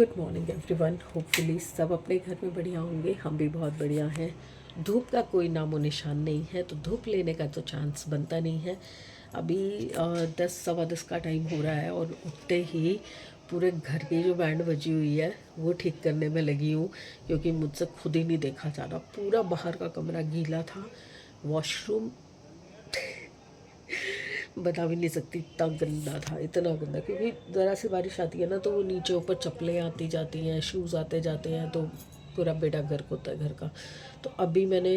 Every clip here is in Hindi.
Good morning everyone. होपफुली सब अपने घर में बढ़िया होंगे, हम भी बहुत बढ़िया हैं। धूप का कोई नामो निशान नहीं है, तो धूप लेने का तो चांस बनता नहीं है। अभी 10 सवा 10 का टाइम हो रहा है और उठते ही पूरे घर की जो बैंड बजी हुई है वो ठीक करने में लगी हूँ, क्योंकि मुझसे खुद ही नहीं देखा जा रहा। पूरा बाहर का कमरा गीला था, वॉशरूम बता भी नहीं सकती, इतना गंदा था, इतना गंदा। क्योंकि ज़रा सी बारिश आती है ना तो वो नीचे ऊपर चप्पलें आती जाती हैं, शूज़ आते जाते हैं, तो पूरा बेड़ा गर्क होता है घर का। तो अभी मैंने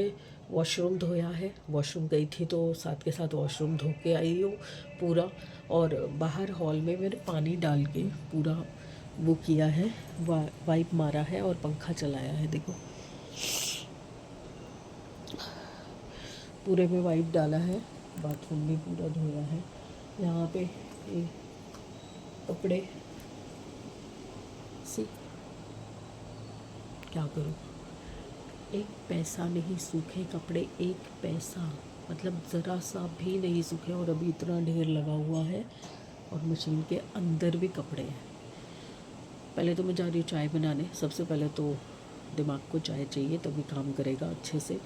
वॉशरूम धोया है, वॉशरूम गई थी तो साथ के साथ वॉशरूम धो के आई हूँ पूरा। और बाहर हॉल में मैंने पानी डाल के पूरा वो किया है, वाइप मारा है और पंखा चलाया है। देखो पूरे में वाइप डाला है, बाथरूम भी पूरा धोया है। यहाँ पे ये कपड़े सी क्या करूँ, एक पैसा नहीं सूखे कपड़े, एक पैसा मतलब ज़रा सा भी नहीं सूखे। और अभी इतना ढेर लगा हुआ है और मशीन के अंदर भी कपड़े हैं। पहले तो मैं जा रही हूँ चाय बनाने। सबसे पहले तो दिमाग को चाय चाहिए, तभी काम करेगा अच्छे से।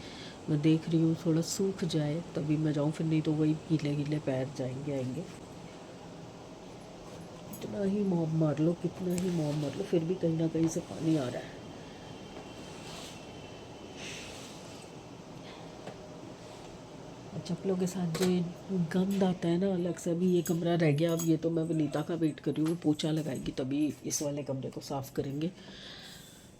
मैं देख रही हूँ थोड़ा सूख जाए तभी मैं जाऊँ, फिर नहीं तो वही गीले गीले पैर जाएंगे आएंगे। कितना ही मॉब मार लो, कितना ही मॉब मार लो, फिर भी कहीं ना कहीं से पानी आ रहा है। चप्पलों के साथ जो गंद आता है ना अलग से। अभी ये कमरा रह गया, अब ये तो मैं वनीता का वेट कर रही हूँ, पोछा लगाएगी तभी इस वाले कमरे को साफ़ करेंगे।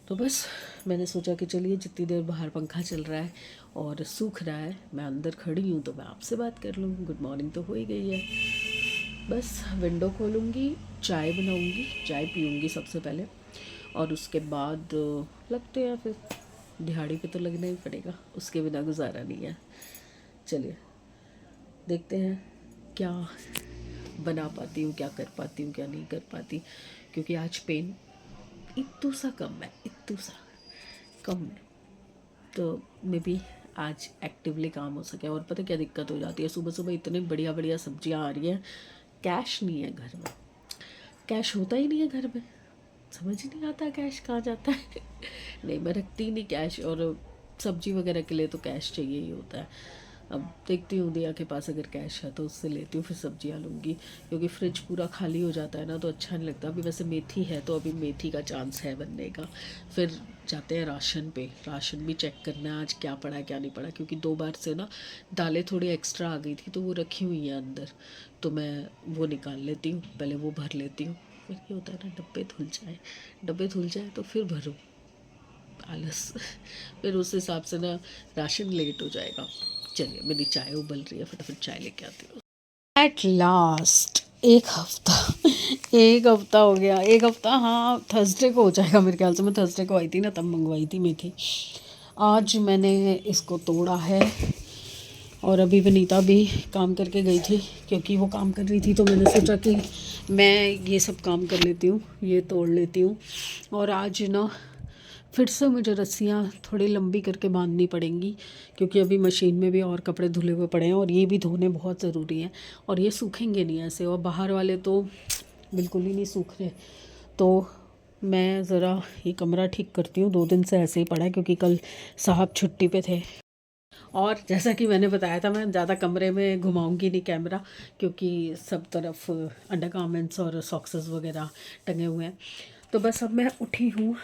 तो बस मैंने सोचा कि चलिए जितनी देर बाहर पंखा चल रहा है और सूख रहा है, मैं अंदर खड़ी हूँ तो मैं आपसे बात कर लूँ। गुड मॉर्निंग तो हो ही गई है। बस विंडो खोलूँगी, चाय बनाऊँगी, चाय पीऊँगी सबसे पहले, और उसके बाद लगते हैं फिर। दिहाड़ी पे तो लगना ही पड़ेगा, उसके बिना गुजारा नहीं है। चलिए देखते हैं क्या बना पाती हूँ, क्या कर पाती हूँ, क्या नहीं कर पाती। क्योंकि आज पेन इतू सा कम है, इतू सा कम है, तो मे बी आज एक्टिवली काम हो सके। और पता क्या दिक्कत हो जाती है, सुबह सुबह इतनी बढ़िया बढ़िया सब्जियां आ रही हैं, कैश नहीं है घर में, कैश होता ही नहीं है घर में। समझ ही नहीं आता कैश कहाँ जाता है नहीं, मैं रखती नहीं कैश, और सब्जी वगैरह के लिए तो कैश चाहिए ही होता है। अब देखती हूँ दिया के पास अगर कैश है तो उससे लेती हूँ, फिर सब्जियाँ लूँगी। क्योंकि फ्रिज पूरा खाली हो जाता है ना तो अच्छा नहीं लगता। अभी वैसे मेथी है तो अभी मेथी का चांस है बनने का। फिर जाते हैं राशन पे, राशन भी चेक करना है आज क्या पड़ा है क्या नहीं पड़ा। क्योंकि 2 बार से ना दालें थोड़ी एक्स्ट्रा आ गई थी तो वो रखी हुई हैं अंदर, तो मैं वो निकाल लेती हूँ, पहले वो भर लेती हूँ। फिर ये होता है ना, डब्बे धुल जाए तो फिर भरो, आलस फिर उस हिसाब से ना राशन लेट हो जाएगा। चलिए मेरी चाय उबल रही है, फटाफट चाय लेके आती हूँ। एट लास्ट एक हफ्ता हो गया, एक हफ्ता, हाँ थर्सडे को हो जाएगा मेरे ख्याल से। मैं थर्सडे को आई थी ना, तब मंगवाई थी मेथी। आज मैंने इसको तोड़ा है और अभी वनीता भी काम करके गई थी, क्योंकि वो काम कर रही थी तो मैंने सोचा कि मैं ये सब काम कर लेती हूँ, ये तोड़ लेती हूँ। और आज ना फिर से मुझे रस्सियाँ थोड़ी लंबी करके बांधनी पड़ेंगी, क्योंकि अभी मशीन में भी और कपड़े धुले हुए पड़े हैं और ये भी धोने बहुत ज़रूरी हैं, और ये सूखेंगे नहीं ऐसे, और बाहर वाले तो बिल्कुल ही नहीं सूख रहे। तो मैं ज़रा ये कमरा ठीक करती हूँ, 2 दिन से ऐसे ही पड़ा है क्योंकि कल साहब छुट्टी पे थे। और जैसा कि मैंने बताया था, मैं ज़्यादा कमरे में घुमाऊंगी नहीं कैमरा, क्योंकि सब तरफ अंडरगारमेंट्स और सॉक्सेस वगैरह टंगे हुए हैं। तो बस अब मैं उठी हूँ,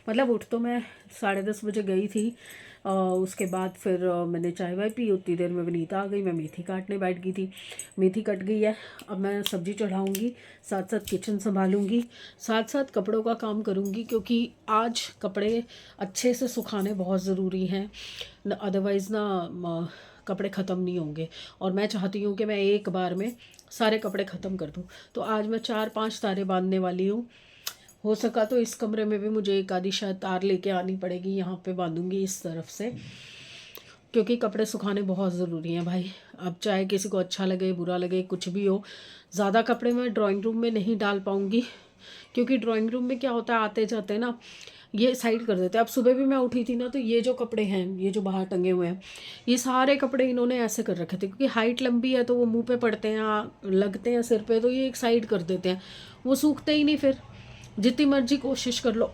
मतलब उठ तो मैं 10:30 बजे गई थी। उसके बाद फिर मैंने चाय वाय पी, उतनी देर में वनीता आ गई, मैं मेथी काटने बैठ गई थी। मेथी कट गई है, अब मैं सब्ज़ी चढ़ाऊँगी, साथ साथ किचन संभालूँगी, साथ साथ कपड़ों का काम करूँगी, क्योंकि आज कपड़े अच्छे से सुखाने बहुत ज़रूरी हैं, अदरवाइज़ ना कपड़े ख़त्म नहीं होंगे। और मैं चाहती हूँ कि मैं एक बार में सारे कपड़े ख़त्म कर दूँ। तो आज मैं 4-5 तारें बांधने वाली हूँ। हो सका तो इस कमरे में भी मुझे एक आधी शायद तार लेके आनी पड़ेगी, यहाँ पे बांधूंगी इस तरफ से, क्योंकि कपड़े सुखाने बहुत ज़रूरी हैं भाई। अब चाहे किसी को अच्छा लगे बुरा लगे कुछ भी हो, ज़्यादा कपड़े मैं ड्राइंग रूम में नहीं डाल पाऊँगी, क्योंकि ड्राइंग रूम में क्या होता है, आते जाते ना ये साइड कर देते हैं। अब सुबह भी मैं उठी थी ना, तो ये जो कपड़े हैं, ये जो बाहर टंगे हुए हैं, ये सारे कपड़े इन्होंने ऐसे कर रखे थे, क्योंकि हाइट लंबी है तो वो मुंह पे पड़ते हैं, लगते हैं सिर पे, तो ये एक साइड कर देते हैं, वो सूखते ही नहीं फिर। जितनी मर्जी कोशिश कर लो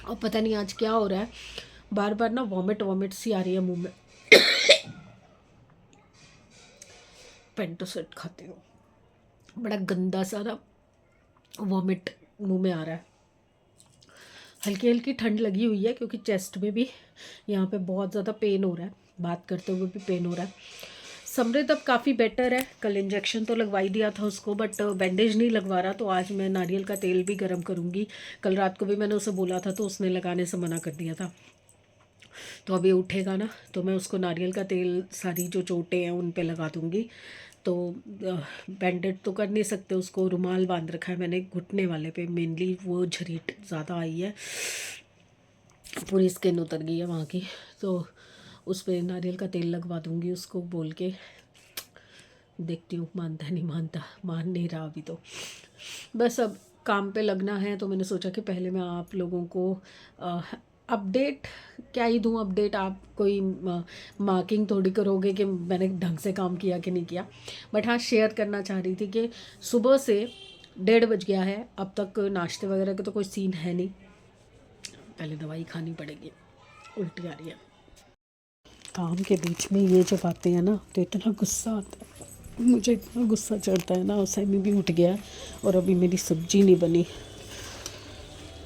और पता नहीं आज क्या हो रहा है, बार बार ना वॉमिट वॉमिट सी आ रही है मुंह में। पेंटोसेट खाती हूँ, बड़ा गंदा सा ना वॉमिट मुंह में आ रहा है। हल्की हल्की ठंड लगी हुई है क्योंकि चेस्ट में भी यहाँ पे बहुत ज़्यादा पेन हो रहा है, बात करते हुए भी पेन हो रहा है। समृद्ध अब काफ़ी बेटर है, कल इंजेक्शन तो लगवाई दिया था उसको, बट बैंडेज नहीं लगवा रहा। तो आज मैं नारियल का तेल भी गर्म करूँगी। कल रात को भी मैंने उसे बोला था तो उसने लगाने से मना कर दिया था। तो अभी उठेगा ना तो मैं उसको नारियल का तेल सारी जो चोटें हैं उन पे लगा दूँगी। तो बैंडेड तो कर नहीं सकते, उसको रुमाल बांध रखा है मैंने घुटने वाले पे, मेनली वो झरीट ज़्यादा आई है, पूरी स्किन उतर गई है वहाँ की। तो उस पर नारियल का तेल लगवा दूँगी उसको बोल के। देखती हूँ मानता नहीं मानता, मान नहीं रहा अभी तो। बस अब काम पे लगना है तो मैंने सोचा कि पहले मैं आप लोगों को अपडेट क्या ही दूँ। अपडेट आप कोई मार्किंग थोड़ी करोगे कि मैंने ढंग से काम किया कि नहीं किया, बट हाँ शेयर करना चाह रही थी कि सुबह से 1:30 बज गया है, अब तक नाश्ते वगैरह का तो कोई सीन है नहीं। पहले दवाई खानी पड़ेगी, उल्टी आ रही है। काम के बीच में ये जब आते हैं ना तो इतना गुस्सा आता है मुझे, इतना गुस्सा चढ़ता है ना। और सैमी भी उठ गया और अभी मेरी सब्जी नहीं बनी।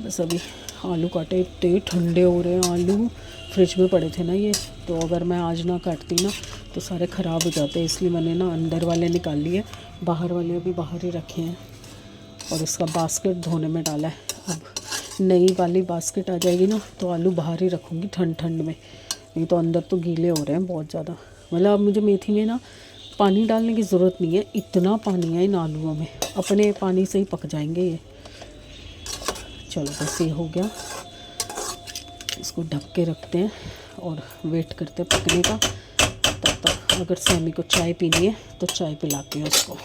बस अभी आलू काटे, इतने ठंडे हो रहे हैं आलू, फ्रिज में पड़े थे ना ये, तो अगर मैं आज ना काटती ना तो सारे ख़राब हो जाते, इसलिए मैंने ना अंदर वाले निकाल लिए, बाहर वाले अभी बाहर ही रखे हैं। और इसका बास्केट धोने में डाला है। अब नई वाली बास्केट आ जाएगी ना तो आलू बाहर ही रखूँगी ठंड ठंड में, नहीं तो अंदर तो गीले हो रहे हैं बहुत ज़्यादा। मतलब अब मुझे मेथी में ना पानी डालने की ज़रूरत नहीं है, इतना पानी है इन आलूओं में, अपने पानी से ही पक जाएंगे ये। चलो बस ये हो गया, इसको ढक के रखते हैं और वेट करते हैं पकने का। तब तक अगर सैमी को चाय पीनी है तो चाय पिलाती हूँ उसको।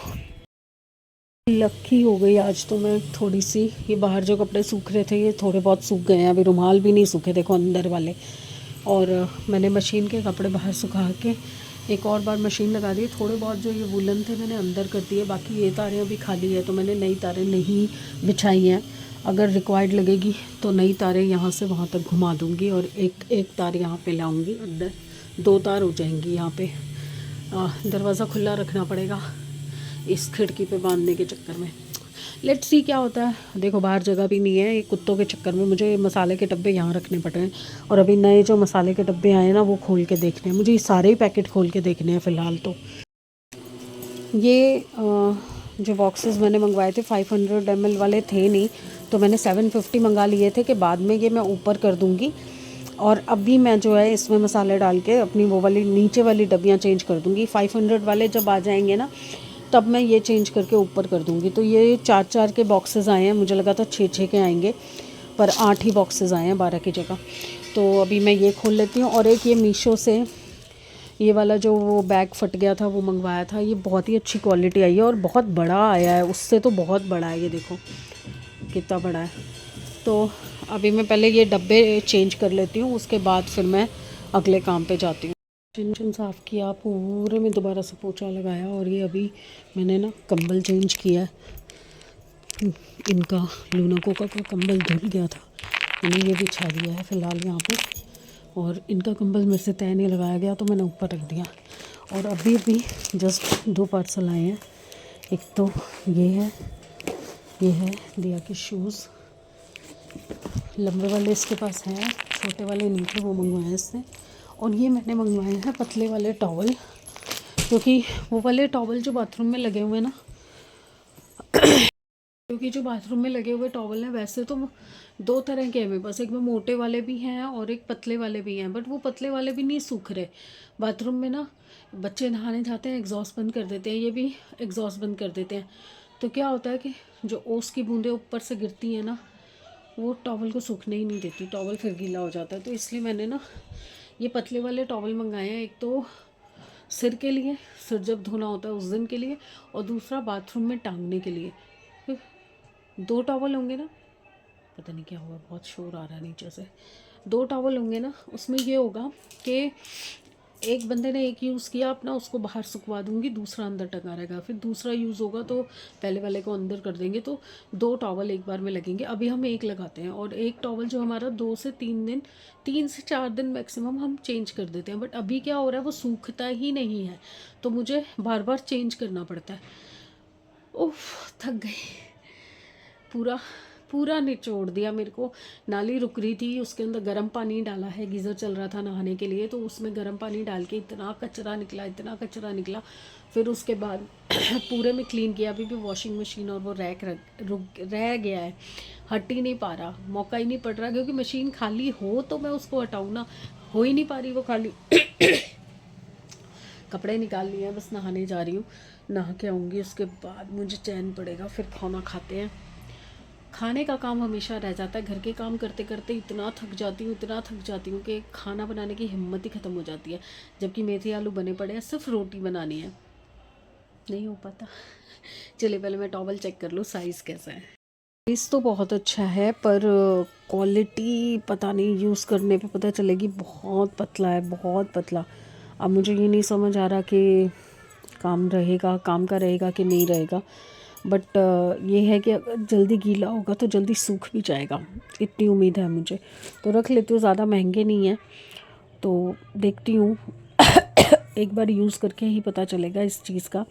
लक्की हो गई आज तो मैं थोड़ी सी। ये बाहर जो कपड़े सूख रहे थे ये थोड़े बहुत सूख गए हैं, अभी रुमाल भी नहीं सूखे देखो अंदर वाले। और मैंने मशीन के कपड़े बाहर सुखा के एक और बार मशीन लगा दी। थोड़े बहुत जो ये वुलन थे मैंने अंदर कर दिए, बाकी ये तारें अभी खाली है तो मैंने नई तारें नहीं बिछाई हैं। अगर रिक्वायर्ड लगेगी तो नई तारें यहाँ से वहाँ तक घुमा दूँगी और एक एक तार यहाँ पे लाऊँगी अंदर, 2 तार हो जाएंगी यहाँ पे। दरवाज़ा खुला रखना पड़ेगा इस खिड़की पे बांधने के चक्कर में। लेट्स सी क्या होता है। देखो बाहर जगह भी नहीं है, ये कुत्तों के चक्कर में मुझे मसाले के डब्बे यहाँ रखने पड़ रहे हैं। और अभी नए जो मसाले के डब्बे आए हैं ना वो खोल के देखने हैं मुझे, ये सारे ही पैकेट खोल के देखने हैं फ़िलहाल तो। ये जो बॉक्सेस मैंने मंगवाए थे 500 ml वाले थे नहीं, तो मैंने 750 मंगा लिए थे कि बाद में ये मैं ऊपर कर दूँगी। और अभी मैं जो है इसमें मसाले डाल के अपनी वो वाली नीचे वाली डब्बियाँ चेंज कर दूँगी। 500 वाले जब आ जाएंगे ना तब मैं ये चेंज करके ऊपर कर दूँगी। तो ये 4-4 के बॉक्सेस आए हैं, मुझे लगा था 6-6 के आएंगे पर 8 ही बॉक्सेस आए हैं 12 की जगह। तो अभी मैं ये खोल लेती हूँ। और एक ये मीशो से ये वाला जो वो बैग फट गया था वो मंगवाया था, ये बहुत ही अच्छी क्वालिटी आई है और बहुत बड़ा आया है, उससे तो बहुत बड़ा है, ये देखो कितना बड़ा है। तो अभी मैं पहले ये डब्बे चेंज कर लेती हूँ, उसके बाद फिर मैं अगले काम पे जाती हूँ। किचन साफ़ किया, पूरे में दोबारा से पोछा लगाया और ये अभी मैंने ना कंबल चेंज किया है। इनका लूना कोका का कंबल धुल गया था, मैंने ये बिछा दिया है फ़िलहाल यहाँ पे। और इनका कंबल मेरे से तय नहीं लगाया गया तो मैंने ऊपर रख दिया। और अभी भी जस्ट 2 पार्सल आए हैं। एक तो ये है दिया के शूज़, लंबे वाले इसके पास हैं, छोटे वाले नहीं थे वो मंगवाए हैं इससे। और ये मैंने मंगवाए हैं पतले वाले टॉवल, क्योंकि वो वाले टॉवल जो बाथरूम में लगे हुए हैं ना क्योंकि जो बाथरूम में लगे हुए टॉवल हैं वैसे तो 2 तरह के हैं मेरे पास, एक में मोटे वाले भी हैं और एक पतले वाले भी हैं, बट वो पतले वाले भी नहीं सूख रहे। बाथरूम में ना बच्चे नहाने जाते हैं एग्जॉस्ट बंद कर देते हैं, ये भी एग्जॉस्ट बंद कर देते हैं, तो क्या होता है कि जो ओस की बूंदें ऊपर से गिरती हैं ना वो टॉवल को सूखने ही नहीं देती, टॉवल फिर गीला हो जाता है। तो इसलिए मैंने ना ये पतले वाले टॉवल मंगाए हैं, एक तो सिर के लिए, सिर जब धोना होता है उस दिन के लिए, और दूसरा बाथरूम में टांगने के लिए। 2 टॉवल होंगे ना, पता नहीं क्या हुआ बहुत शोर आ रहा है नीचे से। 2 टॉवल होंगे ना, उसमें ये होगा कि एक बंदे ने एक यूज़ किया अपना, उसको बाहर सुखवा दूंगी, दूसरा अंदर टंगा रहेगा, फिर दूसरा यूज़ होगा तो पहले वाले को अंदर कर देंगे, तो 2 टॉवल एक बार में लगेंगे। अभी हम एक लगाते हैं, और एक टॉवल जो हमारा 2 से 3 दिन, 3 से 4 दिन मैक्सिमम हम चेंज कर देते हैं। बट अभी क्या हो रहा है, वो सूखता ही नहीं है, तो मुझे बार बार चेंज करना पड़ता है। उफ, थक गई। पूरा पूरा निचोड़ दिया मेरे को। नाली रुक रही थी, उसके अंदर गर्म पानी डाला है, गीज़र चल रहा था नहाने के लिए, तो उसमें गर्म पानी डाल के इतना कचरा निकला, इतना कचरा निकला। फिर उसके बाद पूरे में क्लीन किया। अभी भी वॉशिंग मशीन और वो रैक रुक रह गया है, हट ही नहीं पा रहा, मौका ही नहीं पड़ रहा, क्योंकि मशीन खाली हो तो मैं उसको हटाऊँ ना, हो ही नहीं पा रही वो खाली। कपड़े निकाल लिए हैं, बस नहाने जा रही हूँ, नहा के आऊँगी, उसके बाद मुझे चैन पड़ेगा, फिर खाना खाते हैं। खाने का काम हमेशा रह जाता है, घर के काम करते करते इतना थक जाती हूँ, इतना थक जाती हूँ कि खाना बनाने की हिम्मत ही ख़त्म हो जाती है। जबकि मेथी आलू बने पड़े हैं, सिर्फ रोटी बनानी है, नहीं हो पाता। चलिए पहले मैं टॉवल चेक कर लूँ साइज़ कैसा है। साइज़ तो बहुत अच्छा है, पर क्वालिटी पता नहीं, यूज़ करने पे पता चलेगी। बहुत पतला है, बहुत पतला। अब मुझे ये नहीं समझ आ रहा कि काम का रहेगा कि नहीं रहेगा। बट ये है कि अगर जल्दी गीला होगा तो जल्दी सूख भी जाएगा, इतनी उम्मीद है मुझे। तो रख लेती हूँ, ज़्यादा महंगे नहीं हैं, तो देखती हूँ। एक बार यूज़ करके ही पता चलेगा इस चीज़ का।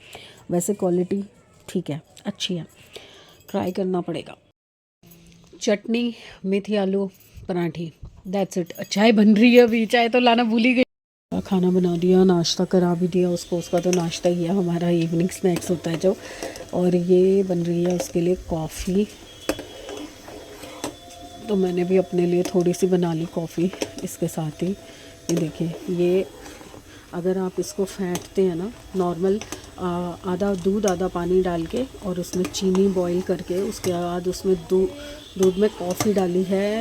वैसे क्वालिटी ठीक है, अच्छी है, ट्राई करना पड़ेगा। चटनी, मेथी आलू पराठी, दैट्स इट। चाय बन रही है अभी, चाय तो लाना भूल ही गई। खाना बना दिया, नाश्ता करा भी दिया उसको, उसका तो नाश्ता ही है, हमारा इवनिंग स्नैक्स होता है जो। और ये बन रही है उसके लिए कॉफ़ी, तो मैंने भी अपने लिए थोड़ी सी बना ली कॉफ़ी इसके साथ ही। ये देखिए, ये अगर आप इसको फेंटते हैं ना नॉर्मल, आधा दूध आधा पानी डाल के, और उसमें चीनी बॉईल करके, उसके बाद उसमें दूध में कॉफ़ी डाली है,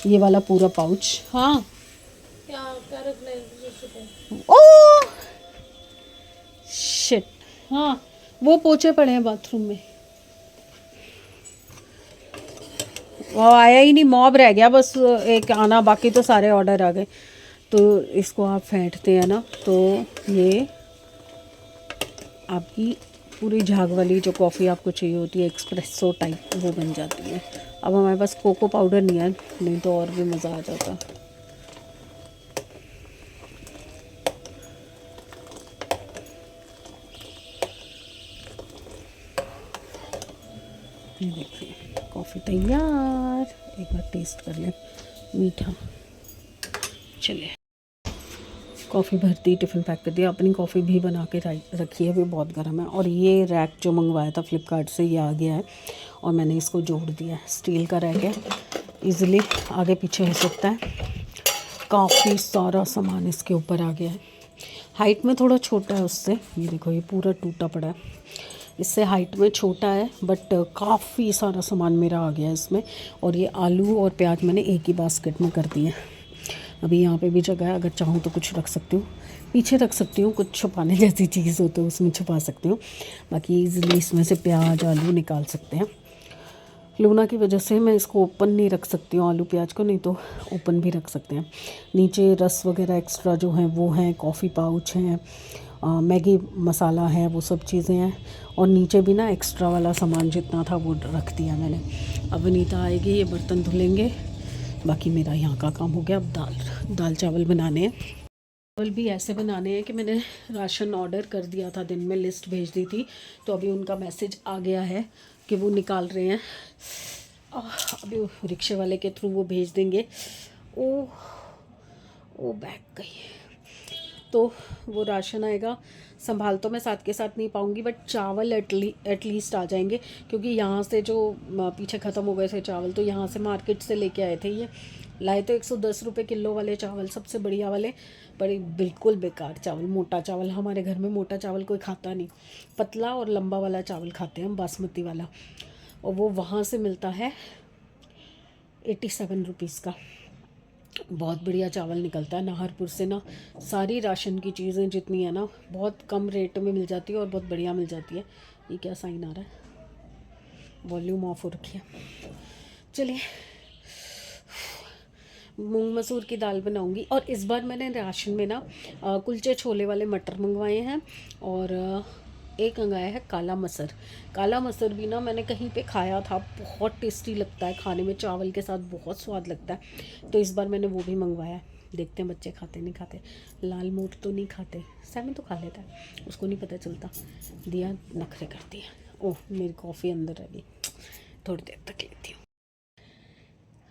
ये वाला पूरा पाउच। हाँ क्या रखना है? ओ शिट, हाँ वो पोछे पड़े हैं बाथरूम में, वो आया ही नहीं, मॉब रह गया बस एक आना, बाकी तो सारे ऑर्डर आ गए। तो इसको आप फेंटते हैं ना, तो ये आपकी पूरी झाग वाली जो कॉफ़ी आपको चाहिए होती है, एक्सप्रेसो टाइप, वो बन जाती है। अब हमारे पास कोको पाउडर नहीं है, नहीं तो और भी मज़ा आ जाता। ये देखिए कॉफ़ी तैयार, एक बार टेस्ट कर लें, मीठा। चलिए कॉफ़ी भर दी, टिफ़िन पैक कर दिया, अपनी कॉफ़ी भी बना के रखी है, अभी बहुत गर्म है। और ये रैक जो मंगवाया था फ्लिपकार्ट से, ये आ गया है, और मैंने इसको जोड़ दिया है। स्टील का रैक है, इजीली आगे पीछे हो सकता है। काफ़ी सारा सामान इसके ऊपर आ गया है। हाइट में थोड़ा छोटा है उससे, ये देखो ये पूरा टूटा पड़ा है, इससे हाइट में छोटा है, बट काफ़ी सारा सामान मेरा आ गया है इसमें। और ये आलू और प्याज मैंने एक ही बास्केट में कर दिए। अभी यहाँ पे भी जगह है, अगर चाहूँ तो कुछ रख सकती हूँ, पीछे रख सकती हूँ, कुछ छुपाने जैसी चीज़ हो तो उसमें छुपा सकती हूँ। बाकी ईज़िली इसमें से प्याज आलू निकाल सकते हैं। लूना की वजह से मैं इसको ओपन नहीं रख सकती हूँ आलू प्याज को, नहीं तो ओपन भी रख सकते हैं। नीचे रस वगैरह एक्स्ट्रा जो हैं वो हैं, कॉफ़ी पाउच हैं, मैगी मसाला है, वो सब चीज़ें हैं। और नीचे भी ना एक्स्ट्रा वाला सामान जितना था वो रख दिया मैंने। अब अनीता आएगी, ये बर्तन धुलेंगे, बाकी मेरा यहाँ का काम हो गया। अब दाल चावल बनाने हैं। चावल भी ऐसे बनाने हैं कि मैंने राशन ऑर्डर कर दिया था, दिन में लिस्ट भेज दी थी, तो अभी उनका मैसेज आ गया है कि वो निकाल रहे हैं। अभी रिक्शे वाले के थ्रू वो भेज देंगे। ओ बैग गई, तो वो राशन आएगा। संभाल तो मैं साथ के साथ नहीं पाऊँगी, बट चावल एटलीस्ट आ जाएंगे, क्योंकि यहाँ से जो पीछे ख़त्म हो गए थे चावल, तो यहाँ से मार्केट से लेके आए थे। ये लाए तो 110 रुपये किलो वाले चावल, सबसे बढ़िया वाले, पर बिल्कुल बेकार चावल, मोटा चावल। हमारे घर में मोटा चावल कोई खाता नहीं, पतला और लंबा वाला चावल खाते हैं हम, बासमती वाला। और वो वहाँ से मिलता है 87 रुपीज़ का। बहुत बढ़िया चावल निकलता है नाहरपुर से ना। सारी राशन की चीज़ें जितनी है ना, बहुत कम रेट में मिल जाती है और बहुत बढ़िया मिल जाती है। ये क्या साइन आ रहा है, वॉल्यूम ऑफ हो रखी है। चलिए मूंग मसूर की दाल बनाऊंगी। और इस बार मैंने राशन में ना कुलचे छोले वाले मटर मंगवाए हैं, और एक मंगाया है काला मसर। काला मसर भी ना मैंने कहीं पे खाया था, बहुत टेस्टी लगता है खाने में, चावल के साथ बहुत स्वाद लगता है। तो इस बार मैंने वो भी मंगवाया है। देखते हैं बच्चे खाते नहीं खाते। लाल मोट तो नहीं खाते, सैमी तो खा लेता है, उसको नहीं पता चलता। दिया नखरे करती है। ओह मेरी कॉफ़ी अंदर रह गई, थोड़ी देर तक लेती हूँ।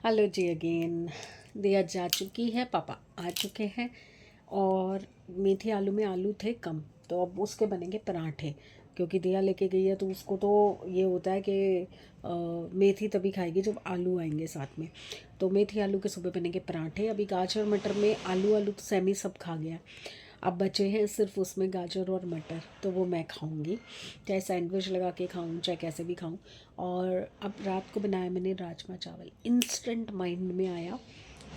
हेलो जी अगेन। दिया जा चुकी है, पापा आ चुके हैं, और मेथी आलू में आलू थे कम, तो अब उसके बनेंगे पराठे। क्योंकि दिया लेके गई है तो उसको तो ये होता है कि मेथी तभी खाएगी जब आलू आएंगे साथ में। तो मेथी आलू के सुबह बनेंगे पराठे। अभी गाजर मटर में आलू आलू तो सैमी सब खा गया, अब बचे हैं सिर्फ उसमें गाजर और मटर, तो वो मैं खाऊंगी, चाहे सैंडविच लगा के खाऊं चाहे कैसे भी खाऊं। और अब रात को बनाया मैंने राजमा चावल, इंस्टेंट माइंड में आया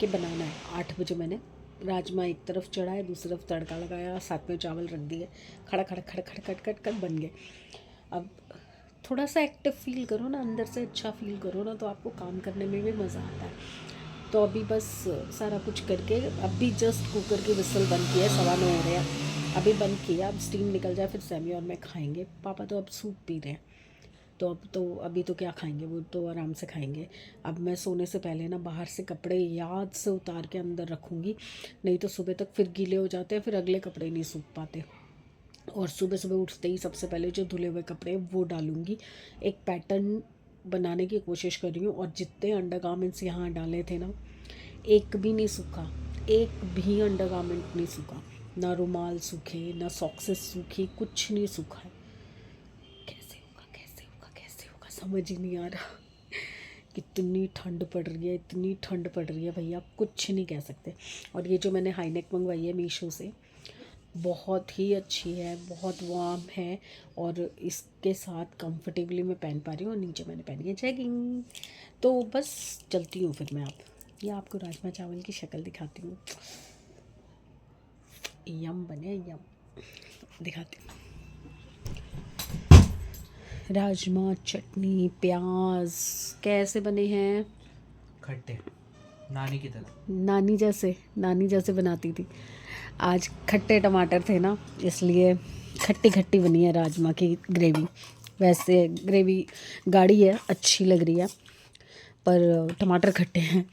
कि बनाना है। 8 बजे मैंने राजमा एक तरफ चढ़ाए, दूसरी तरफ तड़का लगाया, साथ में चावल रख दिए, खड़ा खड़ खड़ खड़ खट खट खट बन गए। अब थोड़ा सा एक्टिव फील करो ना, अंदर से अच्छा फील करो ना, तो आपको काम करने में भी मज़ा आता है। तो अभी बस सारा कुछ करके अभी जस्ट कुकर की विसल बंद की है, 9:15 हो रहे हैं, अभी बंद किया। अब स्टीम निकल जाए फिर सैमी और मैं खाएंगे। पापा तो अब सूप पी रहे हैं, तो अब तो अभी तो क्या खाएंगे, वो तो आराम से खाएंगे। अब मैं सोने से पहले ना बाहर से कपड़े याद से उतार के अंदर रखूँगी, नहीं तो सुबह तक फिर गीले हो जाते हैं, फिर अगले कपड़े नहीं सूख पाते। और सुबह सुबह उठते ही सबसे पहले जो धुले हुए कपड़े वो डालूँगी। एक पैटर्न बनाने की कोशिश कर रही हूँ, और जितने अंडर गारमेंट्स यहाँ डाले थे ना, एक भी नहीं सूखा, एक भी अंडर गारमेंट नहीं सूखा, ना रुमाल सूखे ना सॉक्सेस सूखी, कुछ नहीं सूखा है। कैसे होगा कैसे होगा कैसे होगा समझ ही नहीं आ रहा। कितनी ठंड पड़ रही है, इतनी ठंड पड़ रही है भैया, कुछ नहीं कह सकते। और ये जो मैंने हाईनेक मंगवाई है मीशो से, बहुत ही अच्छी है, बहुत वार्म है, और इसके साथ कंफर्टेबली मैं पहन पा रही हूँ। और नीचे मैंने पहनी है जैगिंग। तो बस चलती हूँ फिर मैं। आप ये आपको राजमा चावल की शक्ल दिखाती हूँ, यम बने यम, दिखाती हूँ। राजमा चटनी प्याज कैसे बने हैं, खट्टे, नानी की तरह। नानी जैसे बनाती थी। आज खट्टे टमाटर थे ना, इसलिए खट्टी खट्टी बनी है राजमा की ग्रेवी। वैसे ग्रेवी गाढ़ी है, अच्छी लग रही है, पर टमाटर खट्टे हैं।